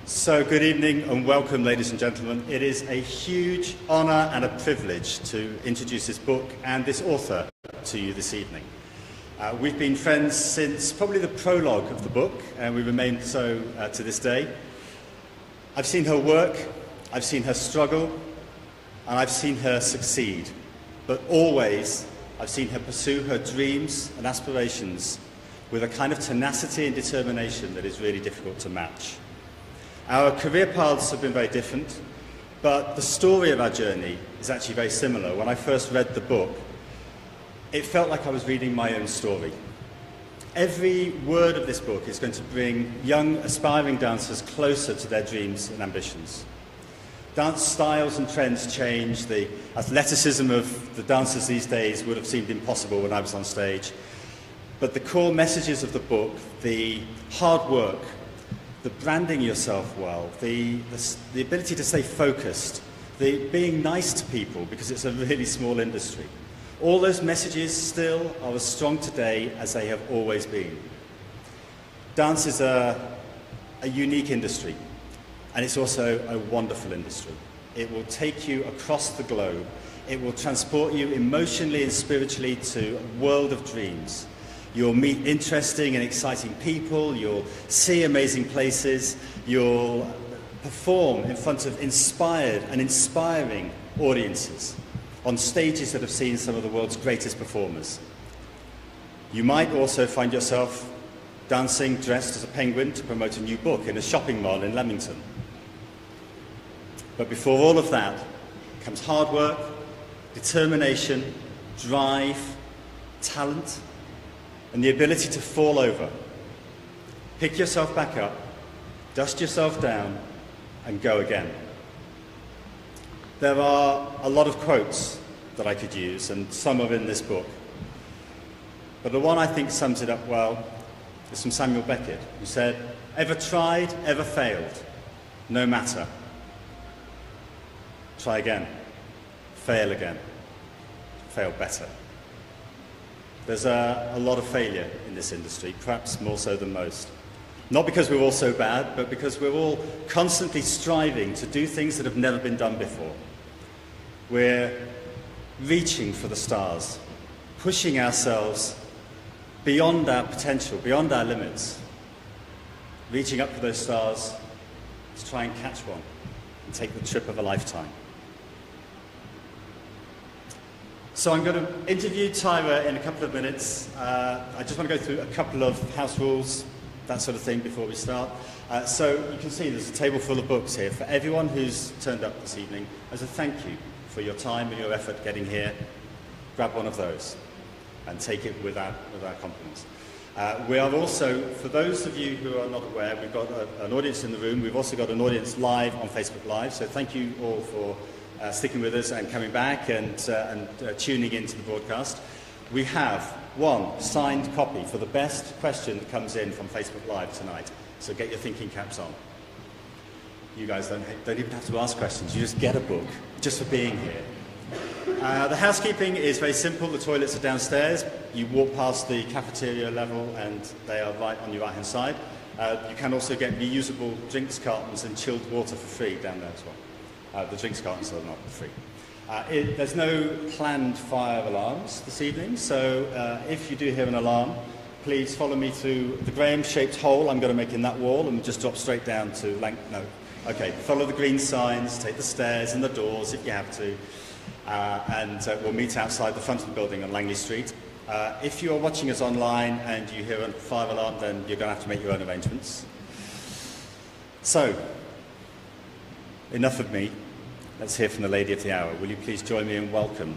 So good evening and welcome, ladies and gentlemen. It is a huge honour and a privilege to introduce this book and this author to you this evening. We've been friends since probably the prologue of the book, and we remain so to this day. I've seen her work, I've seen her struggle, and I've seen her succeed. But always, I've seen her pursue her dreams and aspirations with a kind of tenacity and determination that is really difficult to match. Our career paths have been very different, but the story of our journey is actually very similar. When I first read the book, it felt like I was reading my own story. Every word of this book is going to bring young, aspiring dancers closer to their dreams and ambitions. Dance styles and trends change. The athleticism of the dancers these days would have seemed impossible when I was on stage. But the core messages of the book, the hard work, the branding yourself well, the ability to stay focused, the being nice to people because it's a really small industry. All those messages still are as strong today as they have always been. Dance is a unique industry, and it's also a wonderful industry. It will take you across the globe. It will transport you emotionally and spiritually to a world of dreams. You'll meet interesting and exciting people, you'll see amazing places, you'll perform in front of inspired and inspiring audiences on stages that have seen some of the world's greatest performers. You might also find yourself dancing dressed as a penguin to promote a new book in a shopping mall in Leamington. But before all of that comes hard work, determination, drive, talent, and the ability to fall over, pick yourself back up, dust yourself down, and go again. There are a lot of quotes that I could use, and some are in this book. But the one I think sums it up well is from Samuel Beckett, who said, "Ever tried, ever failed, no matter. Try again, fail again, fail better." There's a lot of failure in this industry, perhaps more so than most. Not because we're all so bad, but because we're all constantly striving to do things that have never been done before. We're reaching for the stars, pushing ourselves beyond our potential, beyond our limits, reaching up for those stars to try and catch one and take the trip of a lifetime. So I'm going to interview Tyra in a couple of minutes. I just want to go through a couple of house rules, that sort of thing, before we start. So you can see there's a table full of books here. For everyone who's turned up this evening, as a thank you for your time and your effort getting here, grab one of those and take it with our compliments. We are also, for those of you who are not aware, we've got an audience in the room. We've also got an audience live on Facebook Live, so thank you all for sticking with us and coming back and tuning into the broadcast. We have one signed copy for the best question that comes in from Facebook Live tonight. So get your thinking caps on. You guys don't even have to ask questions. You just get a book just for being here. The housekeeping is very simple. The toilets are downstairs. You walk past the cafeteria level and they are right on your right-hand side. You can also get reusable drinks cartons and chilled water for free down there as well. The drinks cartons are not free. There's no planned fire alarms this evening, so if you do hear an alarm, please follow me through the Graham-shaped hole I'm going to make in that wall and just drop straight down to follow the green signs, take the stairs and the doors if you have to, and we'll meet outside the front of the building on Langley Street. If you're watching us online and you hear a fire alarm, then you're going to have to make your own arrangements. So, enough of me. Let's hear from the lady of the hour. Will you please join me in welcome,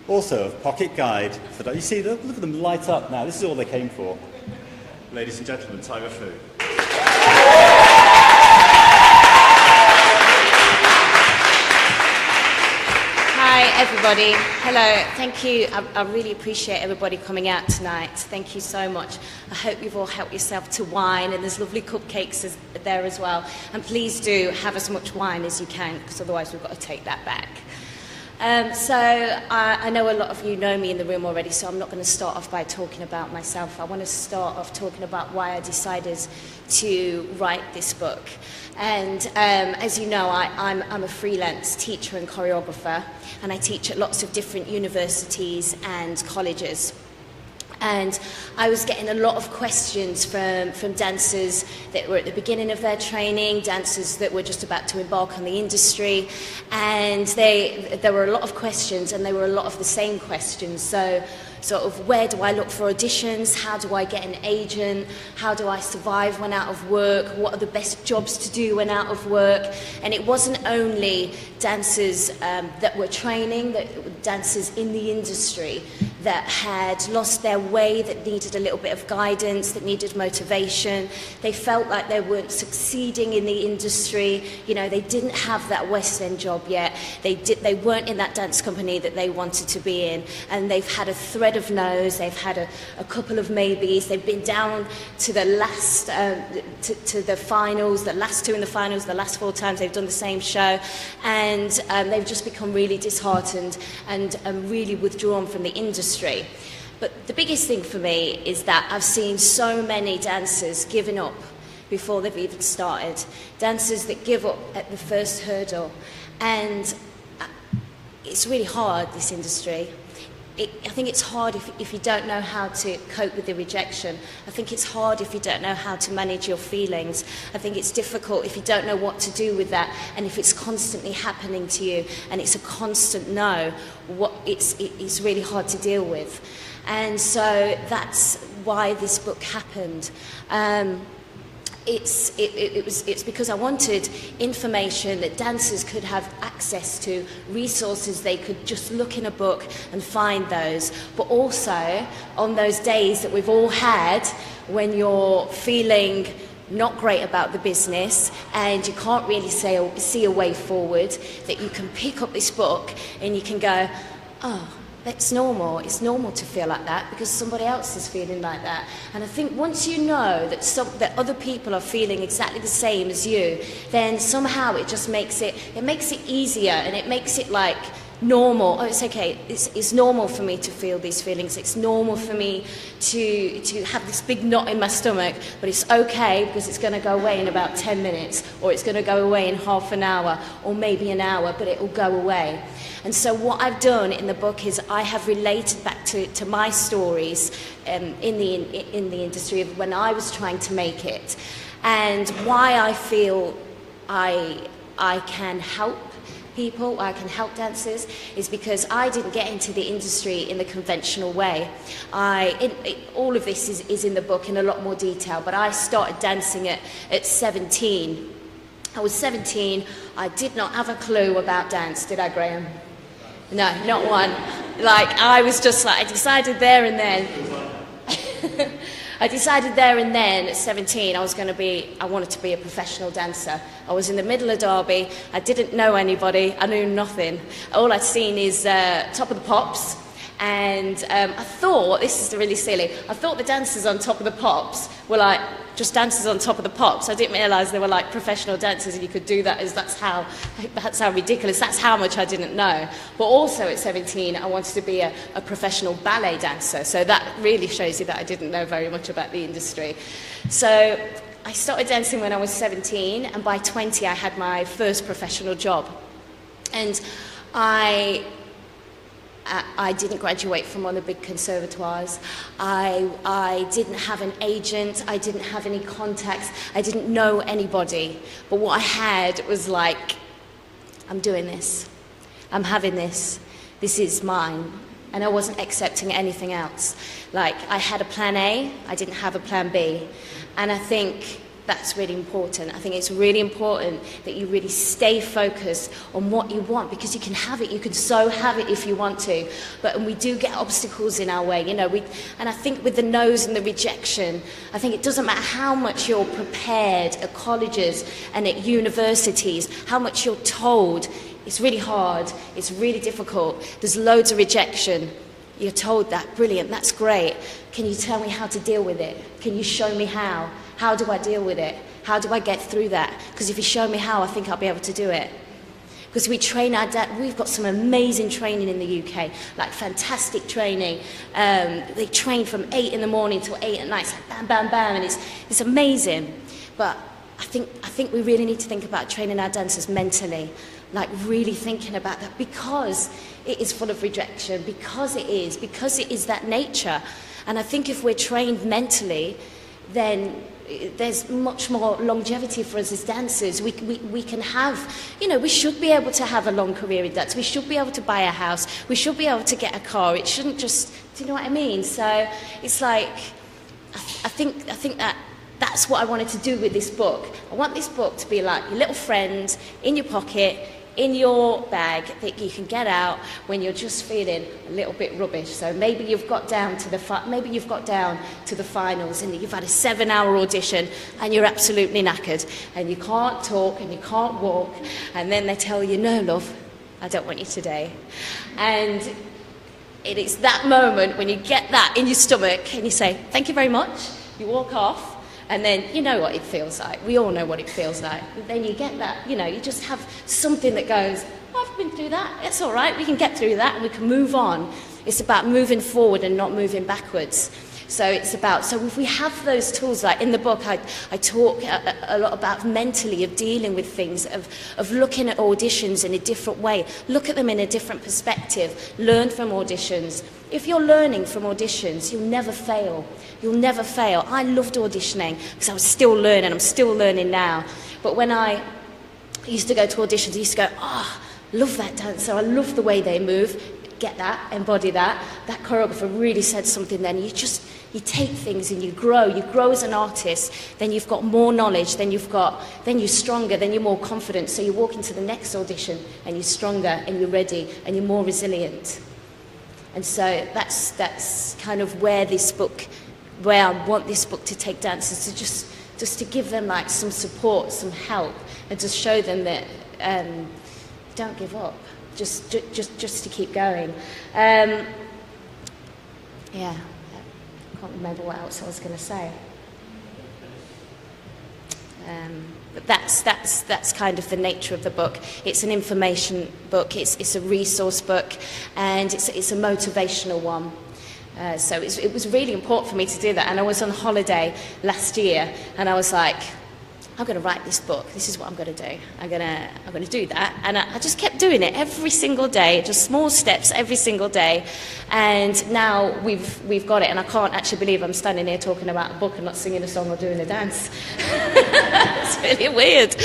author of Pocket Guide for... You see, look at them light up now. This is all they came for. Ladies and gentlemen, Tyra Fu. Hi, everybody. Hello. Thank you. I really appreciate everybody coming out tonight. Thank you so much. I hope you've all helped yourself to wine, and there's lovely cupcakes there as well. And please do have as much wine as you can, because otherwise we've got to take that back. I know a lot of you know me in the room already, so I'm not going to start off by talking about myself. I want to start off talking about why I decided to write this book. And as you know, I'm a freelance teacher and choreographer, and I teach at lots of different universities and colleges. And I was getting a lot of questions from dancers that were at the beginning of their training, dancers that were just about to embark on the industry. And there were a lot of questions, and they were a lot of the same questions. So sort of, where do I look for auditions? How do I get an agent? How do I survive when out of work? What are the best jobs to do when out of work? And it wasn't only dancers that were training, dancers in the industry that had lost their way, that needed a little bit of guidance, that needed motivation. They felt like they weren't succeeding in the industry. You know, they didn't have that West End job yet. They weren't in that dance company that they wanted to be in. And they've had a thread of no's, they've had a couple of maybes, they've been down to the last, to the finals, the last two in the finals, the last 4 times they've done the same show. And they've just become really disheartened and really withdrawn from the industry. But the biggest thing for me is that I've seen so many dancers giving up before they've even started. Dancers that give up at the first hurdle. And it's really hard, this industry. I think it's hard if you don't know how to cope with the rejection. I think it's hard if you don't know how to manage your feelings. I think it's difficult if you don't know what to do with that, and if it's constantly happening to you and it's a constant no, it's really hard to deal with. And so that's why this book happened. It's because I wanted information that dancers could have access to, resources they could just look in a book and find those, but also on those days that we've all had when you're feeling not great about the business and you can't really see a way forward, that you can pick up this book and you can go, oh, that's normal. It's normal to feel like that because somebody else is feeling like that. And I think once you know that other people are feeling exactly the same as you, then somehow it just makes it easier, and it makes it like normal. Oh, it's okay. It's normal for me to feel these feelings. It's normal for me to have this big knot in my stomach, but it's okay because it's going to go away in about 10 minutes, or it's going to go away in half an hour, or maybe an hour, but it will go away. And so what I've done in the book is I have related back to my stories in the industry of when I was trying to make it, and why I feel I can help people, I can help dancers, is because I didn't get into the industry in the conventional way. All of this is in the book in a lot more detail, but I started dancing at 17. I was 17, I did not have a clue about dance, did I, Graham? No, not one. Like, I was just like, I decided there and then at 17 I wanted to be a professional dancer. I was in the middle of Derby, I didn't know anybody, I knew nothing. All I'd seen is Top of the Pops, and I thought, this is really silly, I thought the dancers on Top of the Pops were like just dancers on Top of the Pops. I didn't realise they were like professional dancers, and you could do that. That's how ridiculous, that's how much I didn't know. But also at 17 I wanted to be a professional ballet dancer, so that really shows you that I didn't know very much about the industry. So I started dancing when I was 17, and by 20 I had my first professional job. And I didn't graduate from one of the big conservatoires. I didn't have an agent, I didn't have any contacts, I didn't know anybody. But what I had was like, I'm doing this, I'm having this is mine. And I wasn't accepting anything else. Like, I had a plan A, I didn't have a plan B. And I think that's really important. I think it's really important that you really stay focused on what you want, because you can have it, you can so have it if you want to, but we do get obstacles in our way, you know. And I think with the no's and the rejection, I think it doesn't matter how much you're prepared at colleges and at universities, how much you're told. It's really hard, it's really difficult, there's loads of rejection. You're told that, brilliant, that's great. Can you tell me how to deal with it? Can you show me how? How do I deal with it? How do I get through that? Because if you show me how, I think I'll be able to do it. Because we train we've got some amazing training in the UK, like fantastic training. They train from 8 in the morning till 8 at night, it's like bam, bam, bam, and it's amazing. But I think we really need to think about training our dancers mentally, like really thinking about that, because it is full of rejection, because it is that nature. And I think if we're trained mentally, then there's much more longevity for us as dancers. We can have, we should be able to have a long career in dance. We should be able to buy a house. We should be able to get a car. It shouldn't just, do you know what I mean? So it's like, I think that's what I wanted to do with this book. I want this book to be like your little friend in your pocket, in your bag, that you can get out when you're just feeling a little bit rubbish. So maybe you've got down to the finals and you've had a 7-hour audition and you're absolutely knackered and you can't talk and you can't walk, and then they tell you, no love, I don't want you today. And it's that moment when you get that in your stomach and you say thank you very much, you walk off. And then you know what it feels like. We all know what it feels like. But then you get that, you just have something that goes, oh, I've been through that. It's all right. We can get through that and we can move on. It's about moving forward and not moving backwards. So if we have those tools, like in the book, I talk a lot about mentally of dealing with things, of looking at auditions in a different way, look at them in a different perspective, learn from auditions. If you're learning from auditions, you'll never fail. You'll never fail. I loved auditioning because I was still learning. I'm still learning now. But when I used to go to auditions, I used to go, love that dancer. I love the way they move. Get that, embody that. That choreographer really said something then. You take things and you grow as an artist, then you've got more knowledge, then you're stronger, then you're more confident. So you walk into the next audition and you're stronger and you're ready and you're more resilient. And so that's kind of where I want this book to take dancers, to just to give them like some support, some help, and to show them that don't give up. Just to keep going. Yeah, I can't remember what else I was going to say. But that's kind of the nature of the book. It's an information book. It's a resource book, and it's a motivational one. So it was really important for me to do that. And I was on holiday last year, and I was like, I'm going to write this book. This is what I'm going to do. I'm going to do that. And I just kept doing it every single day, just small steps every single day. And now we've got it. And I can't actually believe I'm standing here talking about a book and not singing a song or doing a dance. It's really weird.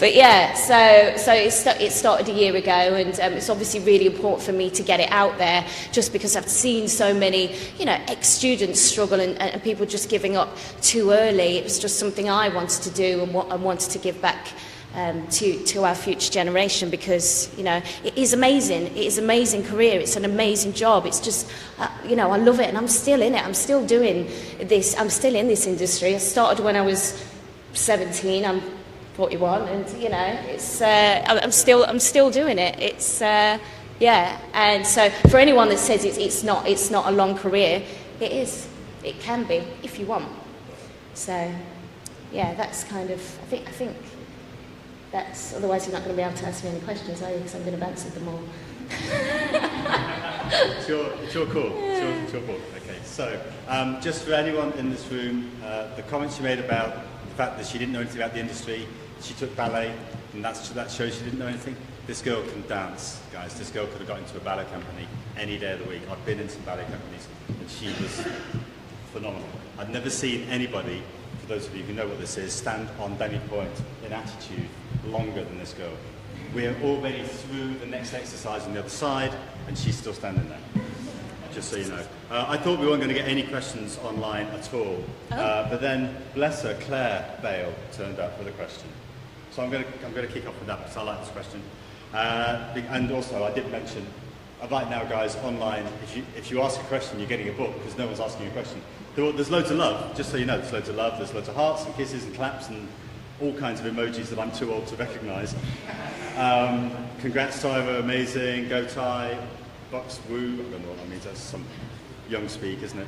But yeah, so it started a year ago, and it's obviously really important for me to get it out there, just because I've seen so many, ex-students struggle and people just giving up too early. It was just something I wanted to do and wanted to give back to our future generation, because it is amazing. It is an amazing career. It's an amazing job. It's just I love it, and I'm still in it. I'm still doing this. I'm still in this industry. I started when I was 17. I'm 41, and it's I'm still doing it. It's yeah. And so for anyone that says it's not a long career, it is. It can be if you want. So yeah, that's kind of, I think that's, otherwise you're not going to be able to ask me any questions, are you? Because I'm going to have answered them all. It's your call. It's your call. Okay, so just for anyone in this room, the comments you made about the fact that she didn't know anything about the industry, she took ballet, and that shows she didn't know anything. This girl can dance, guys. This girl could have got into a ballet company any day of the week. I've been in some ballet companies, and she was phenomenal. I've never seen anybody, for those of you who know what this is, stand on Benny Point in attitude longer than this girl. We're already through the next exercise on the other side, and she's still standing there, just so you know. I thought we weren't going to get any questions online at all, but then, bless her, Claire Bale turned up with a question. So I'm going to kick off with that, because I like this question. And also, I did mention, right now, guys, online, if you ask a question, you're getting a book, because no one's asking you a question. There's loads of love, just so you know. There's loads of love, there's loads of hearts and kisses and claps and all kinds of emojis that I'm too old to recognise. Congrats, Tyra, amazing. Go Ty, Box Woo. I don't know what that means. That's some young speak, isn't it?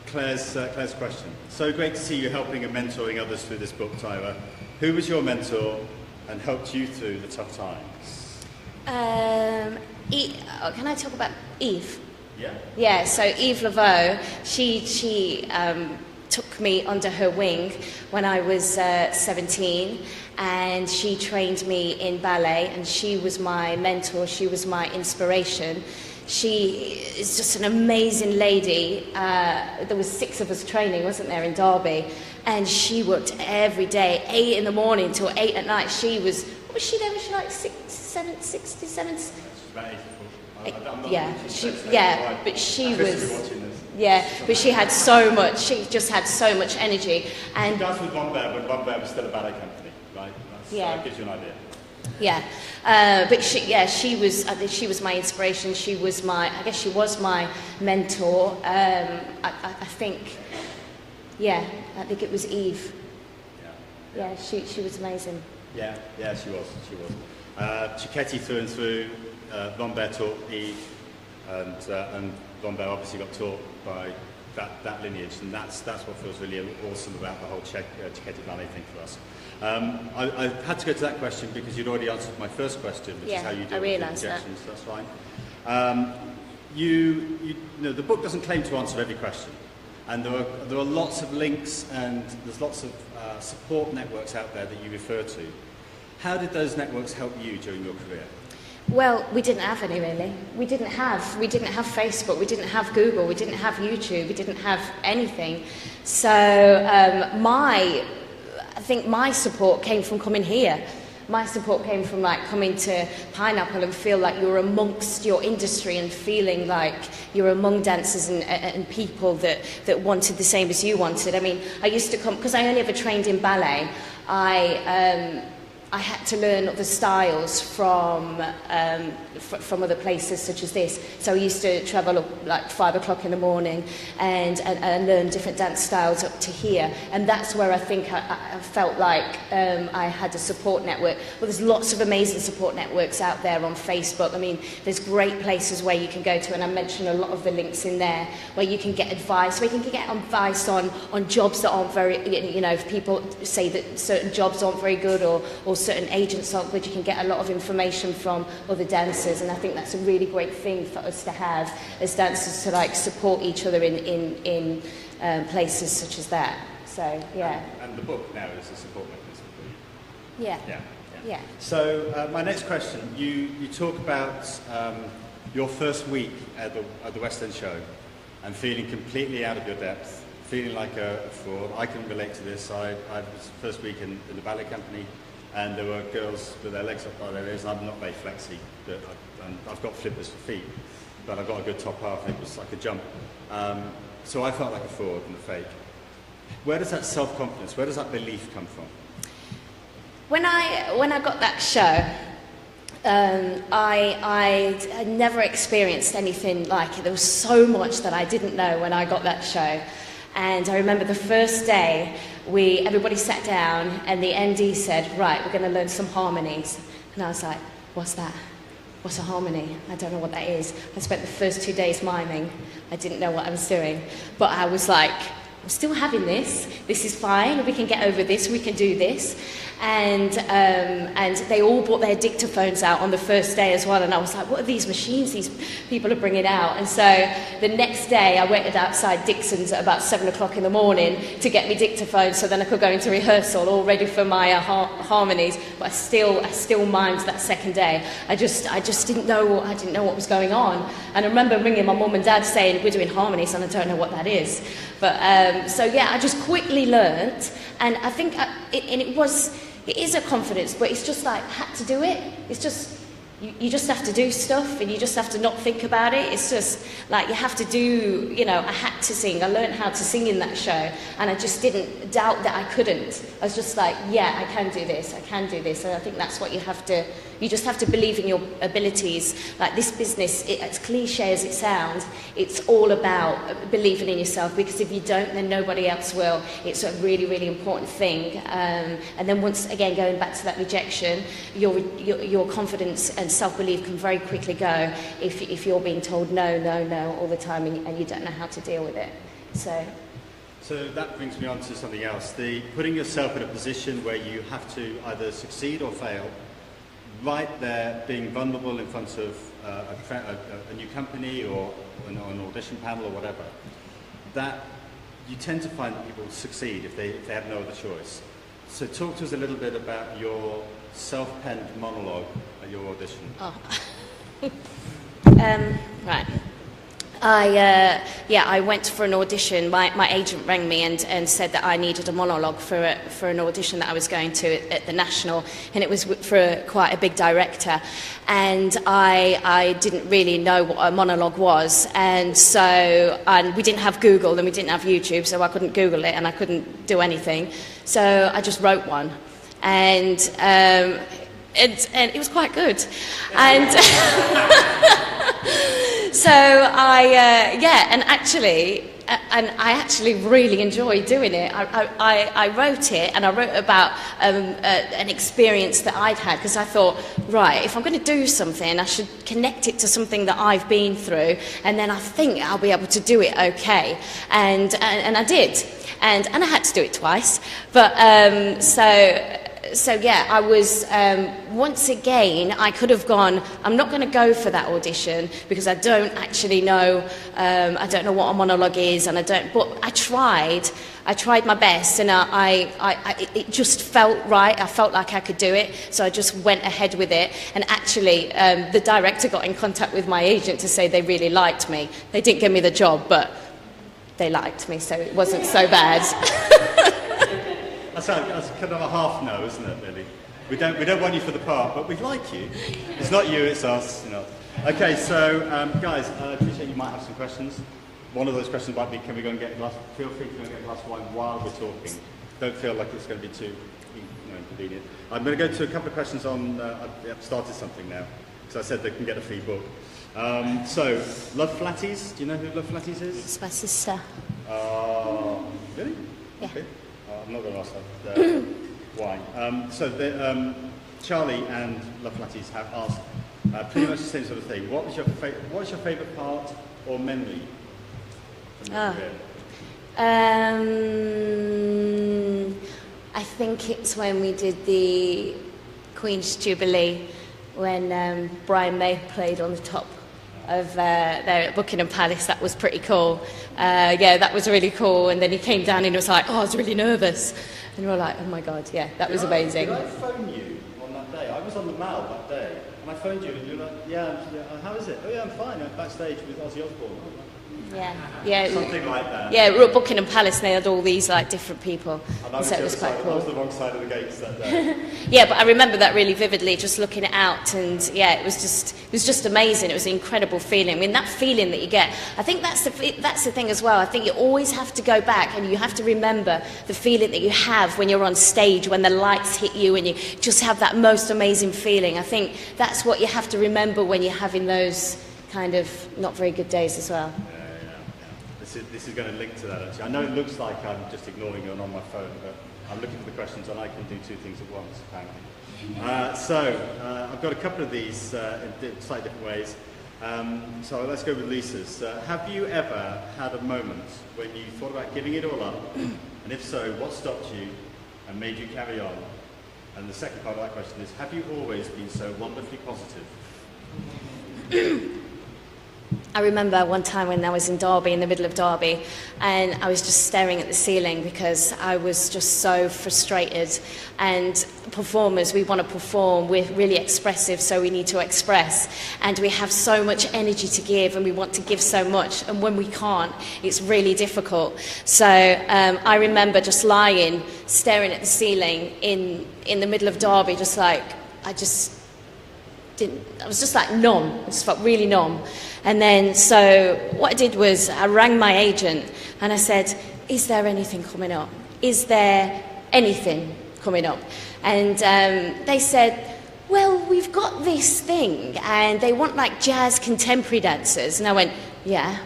Claire's question. So great to see you helping and mentoring others through this book, Tyra. Who was your mentor? and helped you through the tough times? Can I talk about Eve? Yeah. Yeah, so Eve Laveau, she took me under her wing when I was 17, and she trained me in ballet, and she was my mentor, she was my inspiration. She is just an amazing lady. There was 6 of us training, wasn't there, in Derby, and she worked every day, 8 in the morning till 8 at night. She was, what was she then? Was she like 67? She's about 84. Yeah, but she was, yeah, but she had so much, she just had so much energy. And she danced with Lambert when Lambert was still a ballet company, right? That gives you an idea. Yeah, but she was, I think she was my inspiration. She was my, I guess she was my mentor. I think it was Eve. Yeah, she was amazing. Yeah, she was. Cicchetti through and through. Lambert taught Eve, and Lambert obviously got taught by that lineage, and that's what feels really awesome about the whole Cicchetti ballet thing for us. I had to go to that question because you'd already answered my first question, which is how you deal with objections. That's fine. You know, the book doesn't claim to answer every question, and there are lots of links, and there's lots of support networks out there that you refer to. How did those networks help you during your career? Well, we didn't have any really. We didn't have Facebook, we didn't have Google, we didn't have YouTube, we didn't have anything. So I think my support came from coming here. My support came from like coming to Pineapple and feel like you're amongst your industry and feeling like you're among dancers and people that wanted the same as you wanted. I mean, I used to come, because I only ever trained in ballet, I had to learn the styles from other places such as this. So I used to travel up like 5 o'clock in the morning and learn different dance styles up to here. And that's where I think I felt like I had a support network. Well, there's lots of amazing support networks out there on Facebook. I mean, there's great places where you can go to, and I mentioned a lot of the links in there, where you can get advice, where you can get advice on jobs that aren't very, you know, if people say that certain jobs aren't very good or certain agents aren't good, you can get a lot of information from other dancers, and I think that's a really great thing for us to have as dancers, to like support each other in places such as that. So yeah. And the book now is a support mechanism for you. Yeah. So my next question, you talk about your first week at the West End show and feeling completely out of your depth, feeling like a fraud. I can relate to this. I was first week in the ballet company, and there were girls with their legs up by their ears, and I'm not very flexy, and I've got flippers for feet, but I've got a good top half, and it was like a jump. So I felt like a fraud and a fake. Where does that self-confidence, where does that belief come from? When I got that show, I had never experienced anything like it. There was so much that I didn't know when I got that show. And I remember the first day, everybody sat down and the MD said, right, we're going to learn some harmonies. And I was like, what's that? What's a harmony? I don't know what that is. I spent the first 2 days miming. I didn't know what I was doing. But I was like, I'm still having this. This is fine. We can get over this. We can do this. And they all brought their dictaphones out on the first day as well. And I was like, what are these machines these people are bringing out? And so the next day I waited outside Dixon's at about 7 o'clock in the morning to get me dictaphones so then I could go into rehearsal all ready for my harmonies. But I still mimed that second day. I just didn't know what was going on. And I remember ringing my mum and dad saying, we're doing harmonies and I don't know what that is. But so yeah, I just quickly learnt, and I think it is a confidence, but it's just like, had to do it. It's just, you just have to do stuff, and you just have to not think about it. It's just like, you have to do, you know, I had to sing. I learned how to sing in that show, and I just didn't doubt that I couldn't. I was just like, yeah, I can do this, and I think that's what you just have to believe in your abilities. Like this business, as cliche as it sounds, it's all about believing in yourself, because if you don't, then nobody else will. It's a really, really important thing. And then once again, going back to that rejection, your confidence and self-belief can very quickly go if you're being told no all the time, and you don't know how to deal with it. So that brings me on to something else. Putting yourself in a position where you have to either succeed or fail, right there, being vulnerable in front of a new company or an audition panel or whatever, that you tend to find that people succeed if they have no other choice. So talk to us a little bit about your self-penned monologue at your audition. Oh. Right. I went for an audition. My agent rang me and said that I needed a monologue for an audition that I was going to at the National, and it was for quite a big director. And I didn't really know what a monologue was, and we didn't have Google and we didn't have YouTube, so I couldn't Google it and I couldn't do anything. So I just wrote one, and it was quite good. And so I actually really enjoyed doing it. I wrote it, and I wrote about an experience that I'd had, because I thought, right, if I'm going to do something, I should connect it to something that I've been through, and then I think I'll be able to do it okay. And I did, and I had to do it twice. But So yeah, I was, once again, I could have gone, I'm not going to go for that audition because I don't actually know, I don't know what a monologue is, and but I tried my best, and it just felt right. I felt like I could do it, so I just went ahead with it. And actually, the director got in contact with my agent to say they really liked me. They didn't give me the job, but they liked me, so it wasn't so bad. That's kind of a half no, isn't it, really? We don't want you for the part, but we like you. It's not you, it's us, you know. Okay, so guys, I appreciate you might have some questions. One of those questions might be, can we go and get a glass? Feel free to go and get a glass of wine while we're talking. Don't feel like it's going to be too inconvenient. I'm going to go to a couple of questions on. I've started something now, because I said they can get a free book. So, Love Flatties. Do you know who Love Flatties is? It's my sister. Really? Yeah. Okay. I'm not going to ask that why. Charlie and Love Flatties have asked pretty much the same sort of thing. What was your favourite part or memory from your career? I think it's when we did the Queen's Jubilee, when Brian May played on the top of there at Buckingham Palace. That was pretty cool. That was really cool. And then he came down and he was like, I was really nervous. And we were like, oh my God, yeah, that was amazing. Did I phone you on that day? I was on the Mall that day, and I phoned you, and you were like, yeah, how is it? Oh yeah, I'm fine. I'm backstage with Ozzy Osbourne. Yeah. Something like that. Yeah, we were at Buckingham Palace, and they had all these like different people. And so it was quite cool. I was the wrong side of the gates that day. Yeah, but I remember that really vividly, just looking it out, and yeah, it was just amazing. It was an incredible feeling. I mean, that feeling that you get, I think that's the thing as well. I think you always have to go back and you have to remember the feeling that you have when you're on stage, when the lights hit you, and you just have that most amazing feeling. I think that's what you have to remember when you're having those kind of not very good days as well. This is going to link to that, actually. I know it looks like I'm just ignoring you and on my phone, but I'm looking for the questions, and I can do two things at once, apparently. I've got a couple of these in slightly different ways. So let's go with Lisa's. Have you ever had a moment when you thought about giving it all up? And if so, what stopped you and made you carry on? And the second part of that question is, have you always been so wonderfully positive? I remember one time when I was in Derby, in the middle of Derby, and I was just staring at the ceiling because I was just so frustrated. And performers, we want to perform, we're really expressive, so we need to express. And we have so much energy to give, and we want to give so much, and when we can't, it's really difficult. So I remember just lying, staring at the ceiling in the middle of Derby, just like, I was just like numb. I just felt really numb. And then, so what I did was I rang my agent and I said, is there anything coming up? Is there anything coming up? And they said, well, we've got this thing, and they want like jazz contemporary dancers. And I went, yeah.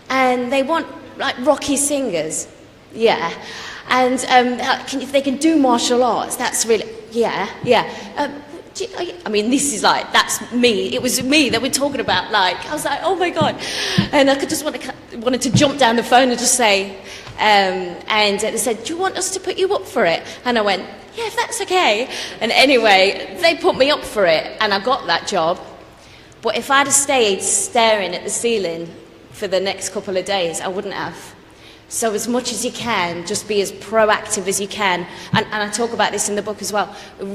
And they want like rocky singers. Yeah. And if they can do martial arts, that's really, yeah. I mean, this is like, that's me. It was me that we're talking about. Like, I was like, oh my God. And I could just wanted to jump down the phone and just say, and they said, do you want us to put you up for it? And I went, yeah, if that's okay. And anyway, they put me up for it, and I got that job. But if I'd have stayed staring at the ceiling for the next couple of days, I wouldn't have. So as much as you can, just be as proactive as you can. And I talk about this in the book as well.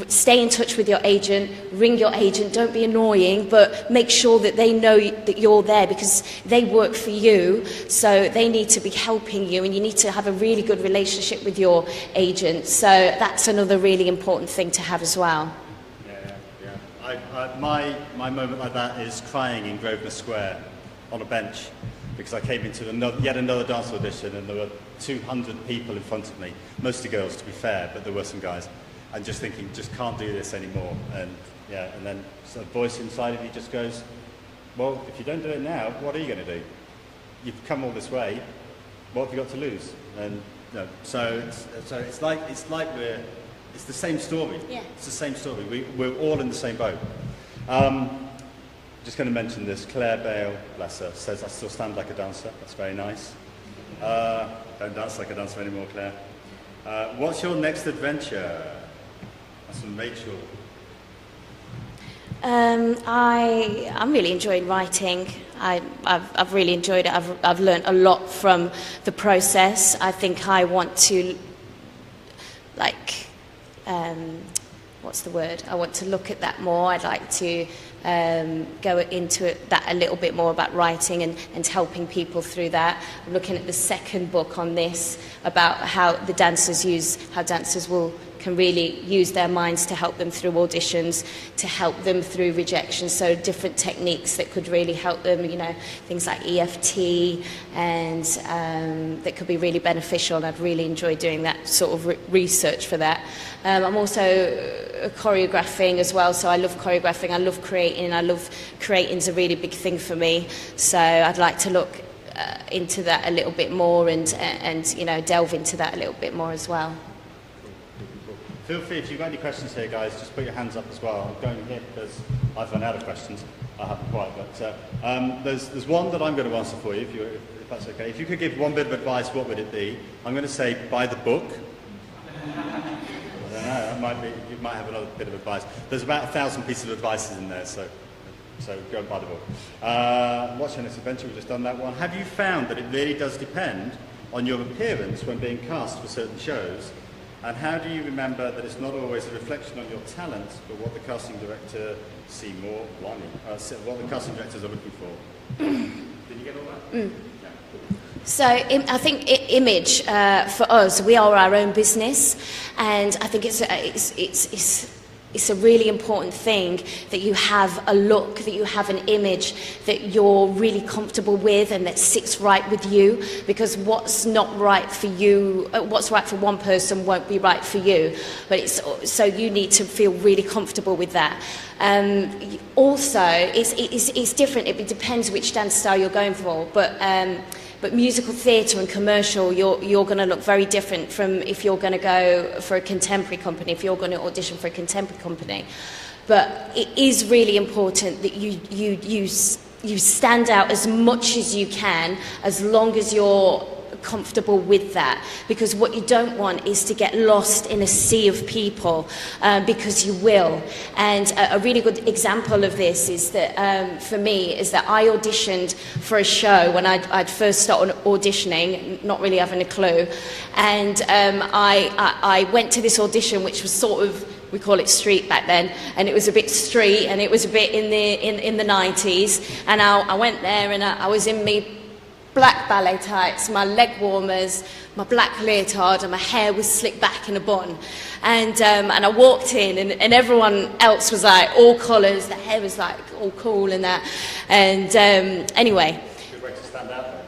Stay in touch with your agent, ring your agent, don't be annoying, but make sure that they know that you're there, because they work for you, so they need to be helping you, and you need to have a really good relationship with your agent. So that's another really important thing to have as well. My moment like that is crying in Grosvenor Square on a bench, because I came into yet another dance audition, and there were 200 people in front of me, mostly girls to be fair, but there were some guys, and just thinking, just can't do this anymore. And then a voice inside of you just goes, well, if you don't do it now, what are you going to do? You've come all this way, what have you got to lose? And so it's the same story. Yeah. It's the same story. We're all in the same boat. Just going to mention this. Claire Bale, bless her, says, I still stand like a dancer. That's very nice. Don't dance like a dancer anymore, Claire. What's your next adventure? That's from Rachel. I'm really enjoying writing. I've really enjoyed it. I've learned a lot from the process. I think I want to, what's the word? I want to look at that more. I'd like to go into that a little bit more about writing and helping people through that. I'm looking at the second book on this, about how dancers can really use their minds to help them through auditions, to help them through rejection. So different techniques that could really help them, things like EFT, and that could be really beneficial. And I'd really enjoy doing that sort of research for that. I'm also choreographing as well, so I love choreographing, I love creating's a really big thing for me. So I'd like to look into that a little bit more and delve into that a little bit more as well. Feel free, if you've got any questions here, guys, just put your hands up as well. I'm going here because I've run out of questions. I haven't quite, but there's one that I'm going to answer for you, if that's okay. If you could give one bit of advice, what would it be? I'm going to say, buy the book. I don't know, you might have another bit of advice. There's about 1,000 pieces of advice in there, so go and buy the book. What's your next adventure? We've just done that one. Have you found that it really does depend on your appearance when being cast for certain shows? And how do you remember that it's not always a reflection on your talent, but what the casting director what the casting directors are looking for? Did you get all that? Yeah. So I think image for us, we are our own business, and I think it's a really important thing that you have a look, that you have an image that you're really comfortable with and that sits right with you, because what's not right for you, what's right for one person won't be right for you. But so you need to feel really comfortable with that. Also, it's different. It depends which dance style you're going for, but musical theatre and commercial, you're going to look very different from if you're going to go for a contemporary company, if you're going to audition for a contemporary company. But it is really important that you stand out as much as you can, as long as you're comfortable with that, because what you don't want is to get lost in a sea of people, because you will. And a really good example of this is that for me is that I auditioned for a show when I'd first started auditioning, not really having a clue, and I went to this audition, which was sort of, we call it street back then, and it was a bit street, and it was a bit in the 90s, and I went there, and I was in me black ballet tights, my leg warmers, my black leotard, and my hair was slicked back in a bun. And I walked in, and everyone else was like all colours, the hair was like all cool and that. And anyway. Good way to stand out there.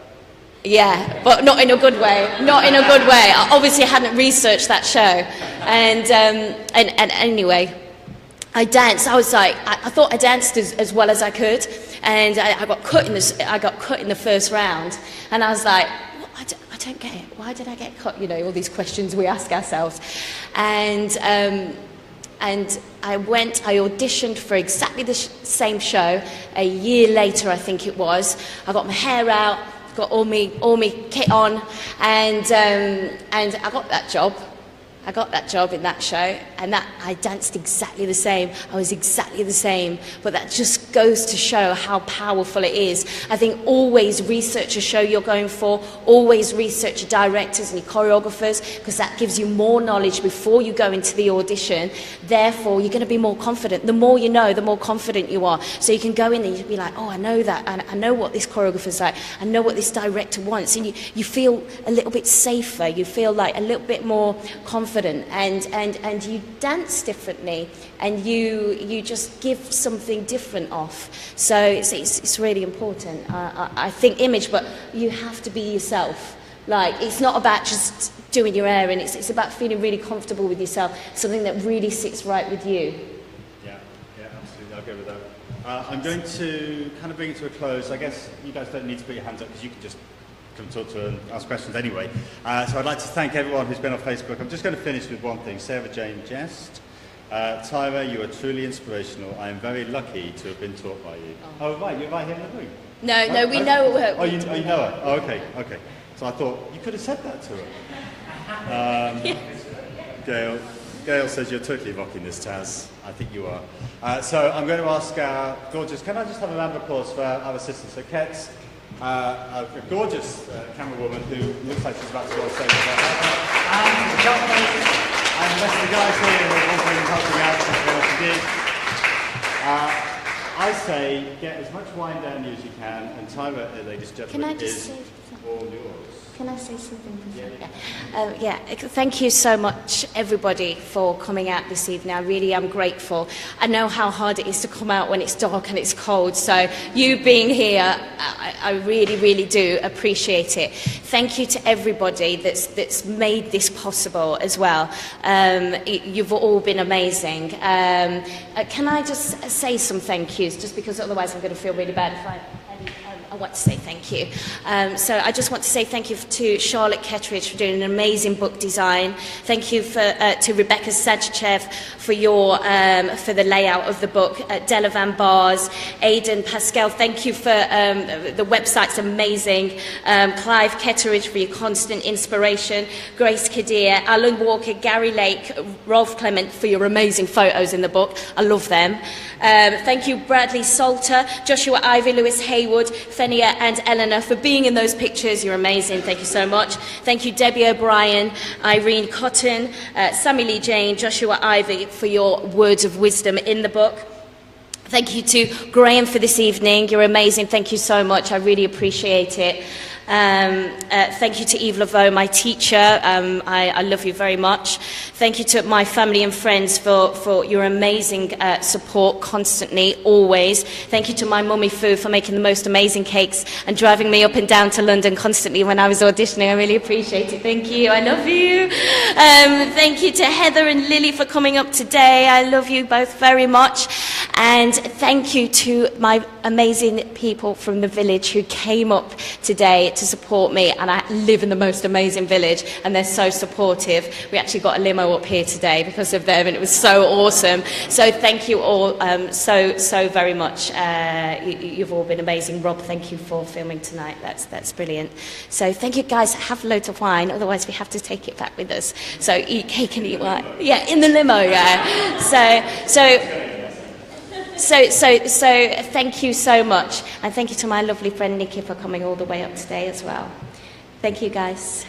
Yeah, but not in a good way. Not in a good way. I obviously hadn't researched that show. And anyway, I danced. I was like, I thought I danced as well as I could, and I got cut in the first round, and I was like, I don't get it. Why did I get cut? All these questions we ask ourselves, and and I auditioned for exactly the same show. A year later, I think it was. I got my hair out, got all me kit on, and I got that job. I got that job in that show, and that I danced exactly the same. I was exactly the same, but that just goes to show how powerful it is. I think always research a show you're going for, always research your directors and your choreographers, because that gives you more knowledge before you go into the audition. Therefore, you're going to be more confident. The more you know, the more confident you are. So you can go in and you'll be like, oh, I know that, and I know what this choreographer's like, I know what this director wants, and you feel a little bit safer, you feel like a little bit more confident. And you dance differently, and you just give something different off. So it's really important. I think image, but you have to be yourself. Like, it's not about just doing your hair, and it's about feeling really comfortable with yourself, something that really sits right with you. Yeah, absolutely. I'll go with that. I'm going to kind of bring it to a close. I guess you guys don't need to put your hands up, because you can just come talk to her and ask questions anyway. So I'd like to thank everyone who's been on Facebook. I'm just going to finish with one thing. Sarah Jane Jest. Tyra, you are truly inspirational. I am very lucky to have been taught by you. Oh, right, you're right here in the room. No, we know her. Oh, you know her? Oh, okay. So I thought, you could have said that to her. Gail says you're totally rocking this, Taz. I think you are. So I'm going to ask our gorgeous, can I just have a round of applause for our assistant? So Ket's a gorgeous camera woman who looks like she's about to go on stage. And the rest of the guys here who have also been helping out since they did. I say get as much wine down you as you can, and Tyra, ladies and gentlemen, is all yours. Can I say something? Yeah. Thank you so much, everybody, for coming out this evening. I really am grateful. I know how hard it is to come out when it's dark and it's cold. So you being here, I really, really do appreciate it. Thank you to everybody that's made this possible as well. You've all been amazing. Can I just say some thank yous, just because otherwise I'm going to feel really bad if I want to say thank you. So I just want to say thank you to Charlotte Ketteridge for doing an amazing book design. Thank you to Rebecca Sadchev for the layout of the book. Delavan Bars, Aidan Pascal, thank you for the website's amazing. Clive Ketteridge for your constant inspiration. Grace Kadir, Alan Walker, Gary Lake, Rolf Clement for your amazing photos in the book. I love them. Thank you Bradley Salter, Joshua Ivy, Lewis Haywood, Fenia and Eleanor for being in those pictures. You're amazing. Thank you so much. Thank you Debbie O'Brien, Irene Cotton, Sammy Lee Jane, Joshua Ivy for your words of wisdom in the book. Thank you to Graham for this evening. You're amazing. Thank you so much. I really appreciate it. Thank you to Yves Laveau, my teacher. I love you very much. Thank you to my family and friends for your amazing support constantly, always. Thank you to my mummy Fu for making the most amazing cakes and driving me up and down to London constantly when I was auditioning. I really appreciate it. Thank you. I love you. Thank you to Heather and Lily for coming up today. I love you both very much. And thank you to my amazing people from the village who came up today to support me, and I live in the most amazing village and they're so supportive. We actually got a limo up here today because of them, and it was so awesome. So thank you all so very much. You've all been amazing. Rob, thank you for filming tonight. That's brilliant. So thank you guys. Have loads of wine, otherwise we have to take it back with us. So eat cake and eat wine. Yeah, in the limo, yeah. So thank you so much, and thank you to my lovely friend Nikki for coming all the way up today as well. Thank you guys.